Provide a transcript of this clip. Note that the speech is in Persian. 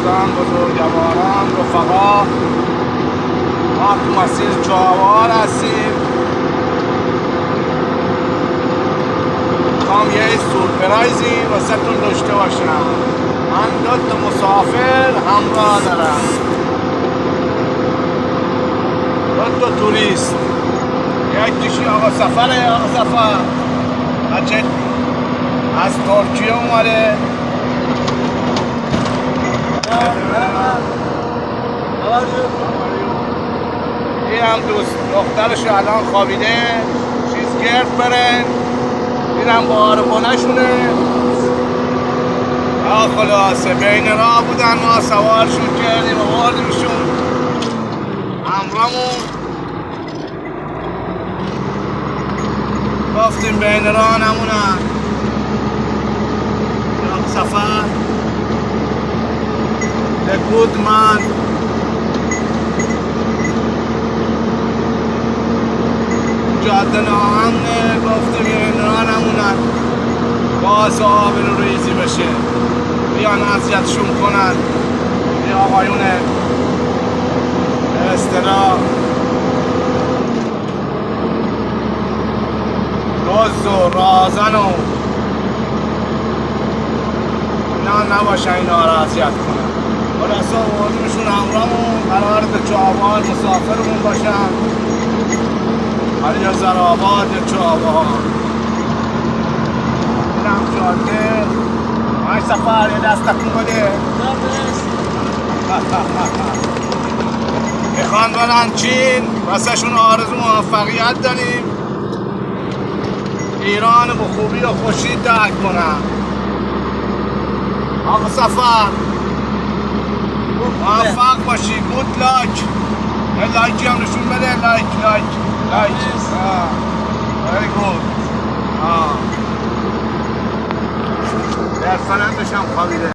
دوستان، بزرگواران، رفقا، ما تو مسیر چهارراه هستیم. میخوام یه سورپرایزی واسهتون داشته باشم. من 2 تا مسافر همراه دارم، 2 تا توریست. یکیشی آقا سفره. آقا سفر بچه از ترکیه اومده. این هم دخترش الان خوابیده. شیز گرد برن. این هم با عارفانه شونه. خلاصه بین راه بودن، ما سوارشون کردیم و بردیمشون همراهمون. گفتیم بین راه نمونن. سفر The good man. جاده ناامنه. گفتیم بین راه نمونن، باعث آبروریزی بشه، بیان اذیتشون کنن. یه آقایون اصطلاح دزد و رازن و اینا نباشن، اینا را اذیت کنن. خلاصه آوردیمشون همراهمون، قرار تا چهارراه مسافرمون باشن، حالا یا زرآباد یا چهارراه. اینم جاده. آی سفر یه دست تکون بده. میخوان برن چین، واسه شون آرزو موفقیت داریم. ایران با خوبی و خوشی ترک کنن. آقا سفر موفق باشی. گود لاک. یه لایکی هم نشون بده. لایک very good. درفنم بشم خوابیده.